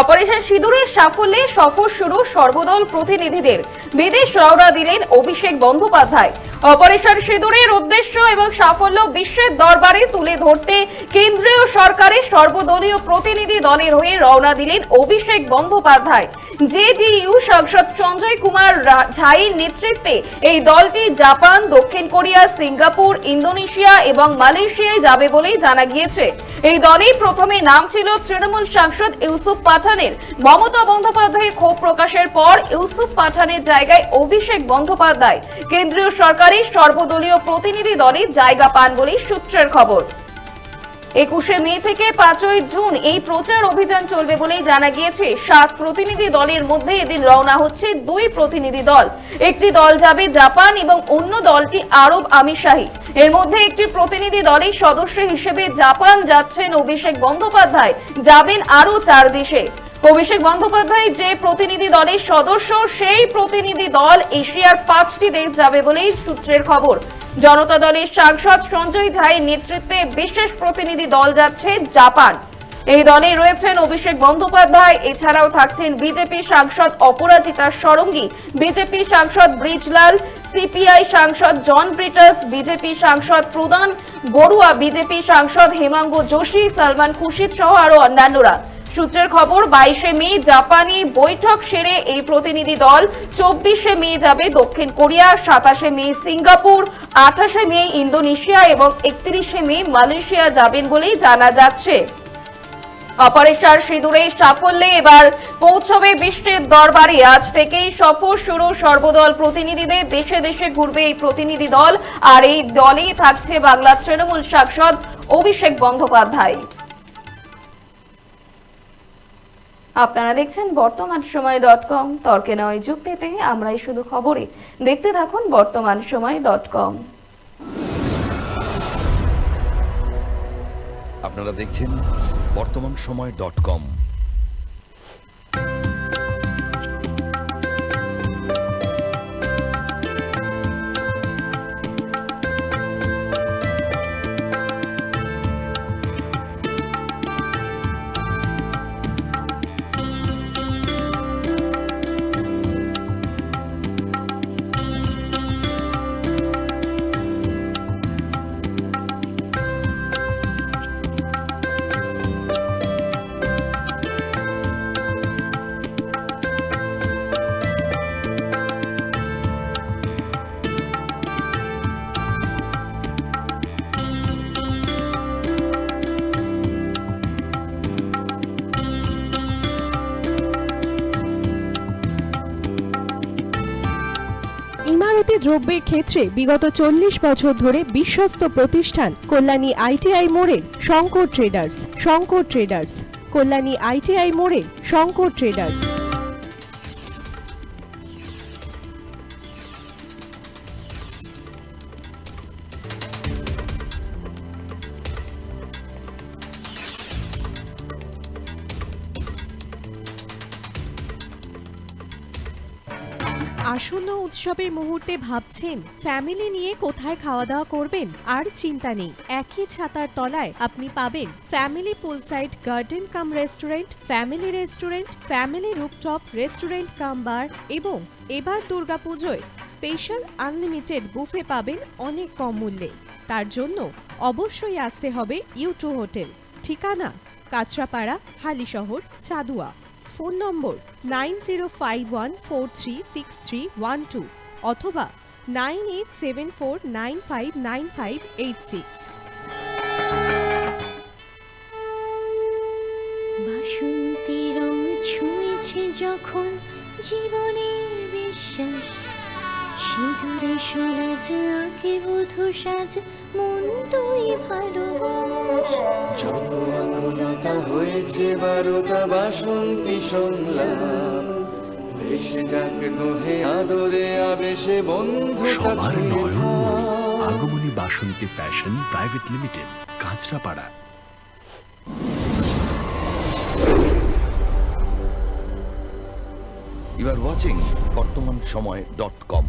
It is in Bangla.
অপারেশন সিঁদুরের সাফল্যে সফর শুরু সর্বদল প্রতিনিধিদের, বিদেশ রওনা দিলেন অভিষেক বন্দ্যোপাধ্যায়। অপারেশন সিঁদুরের উদ্দেশ্য এবং সাফল্য বিশ্বের দরবারে তুলে ধরতে কেন্দ্রীয় সরকারের সর্বদলীয় প্রতিনিধি দলের হয়ে রওনা দিলেন অভিষেক বন্দ্যোপাধ্যায়। জেডিইউ সাংসদ সঞ্জয় কুমার ঝাইয়ের নেতৃত্বে এই দলটি জাপান, দক্ষিণ কোরিয়া, সিঙ্গাপুর, ইন্দোনেশিয়া এবং মালয়েশিয়ায় যাবে বলেই জানা গিয়েছে। এই দলেই প্রথমে নাম ছিল তৃণমূল সাংসদ ইউসুফ পাঠানের। মমতা বন্দ্যোপাধ্যায়ের ক্ষোভ প্রকাশের পর ইউসুফ পাঠানের জায়গায় অভিষেক বন্দ্যোপাধ্যায় কেন্দ্রীয় সরকারের সর্বদলীয় প্রতিনিধি দলে জায়গা পান বলেই সূত্রের খবর। 21শে মে থেকে 5ই জুন এই প্রচার অভিযান চলবে বলেই জানা গিয়েছে। 7 প্রতিনিধি দলের মধ্যে এদিন রওনা হচ্ছে 2 প্রতিনিধি দল। একটি দল যাবে জাপান এবং অন্য দলটি আরব আমিরশাহী। এর মধ্যে একটি প্রতিনিধি দলের সদস্য হিসেবে জাপান যাচ্ছেন অভিষেক বন্দ্যোপাধ্যায়, যাবেন আরো 4 দেশে। অভিষেক বন্দ্যোপাধ্যায় যে প্রতিনিধি দলের সদস্য, সেই প্রতিনিধি দল এশিয়ার 5টি দেশ যাবে বলেই সূত্রের খবর। জনতা দলের সাংসদ সঞ্জয় ঝায়ের নেতৃত্বে বিশেষ প্রতিনিধি দল যাচ্ছে জাপান। এই দলে রয়েছেন অভিষেক বন্দ্যোপাধ্যায়, এছাড়াও থাকছেন বিজেপি সাংসদ অপরাজিতা ষড়ঙ্গী, বিজেপি সাংসদ ব্রিজলাল, সিপিআই সাংসদ জন ব্রিটাস, বিজেপি সাংসদ প্রদান বড়ুয়া, বিজেপি সাংসদ হেমাঙ্গ যোশী, সালমান খুরশিদ সহ আরো অন্যান্যরা। সূত্রের খবর, 22শে মে জাপানি বৈঠক সেরে এই প্রতিনিধি দল 24শে মে যাবে দক্ষিণ কোরিয়া, 27শে মে সিঙ্গাপুর, 28শে মে ইন্দোনেশিয়া এবং 31শে মে মালয়েশিয়া যাবেন বলেই জানা যাচ্ছে। অপারেশন সিঁদুরের সাফল্যে এবার পৌঁছবে বিশ্বের দরবারে। আজ থেকেই সফর শুরু সর্বদল প্রতিনিধিদের, দেশে দেশে ঘুরবে এই প্রতিনিধি দল, আর এই দলেই থাকছে বাংলার তৃণমূল সাংসদ অভিষেক বন্দ্যোপাধ্যায়। আপনারা দেখছেন বর্তমান সময়.com, তর্কে নয় যুক্তিতে আমরাই শুধু খবরে। দেখতে থাকুন বর্তমান সময়.com। আপনারা দেখছেন বর্তমান সময়.com। ইমারতি দ্রব্যের ক্ষেত্রে বিগত 40 বছর ধরে বিশ্বস্ত প্রতিষ্ঠান কল্যাণী আইটিআই মোড়ের Shankar traders. Shankar traders, Kalyani ITI মোড়ের শঙ্কর ট্রেডার্স। আসন্ন উৎসবের মুহূর্তে ভাবছেন ফ্যামিলি নিয়ে কোথায় খাওয়া দাওয়া করবেন? আর চিন্তা নেই, একই ছাতার তলায় আপনি পাবেন family poolside garden cum restaurant, family rooftop restaurant cum bar এবং এবার দুর্গাপুজোয় স্পেশাল আনলিমিটেড বুফে পাবেন অনেক কম মূল্যে। তার জন্য অবশ্যই আসতে হবে ইউ2 হোটেল। ঠিকানা কাঁচরাপাড়া, হালিশহর, চাদুয়া। ফোন নম্বর 9051436312 অথবা 9874959586। বাসন্তী রং ছুঁয়েছে যখন জীবনের বিশ্বাস, সিঁদুরে সরাজ আঁকে বধূ সাজ, মন তুই ভালোবাস। যত আকুলতা হয়েছে বারোটা বাসন্তী সংলাপ, ভেসে যাক দোহে আদরে আবেশে বন্ধু সবার Nayanmoni Agomoni Basanti fashion private limited, Kanchrapara. You are watching বর্তমান সময়.com।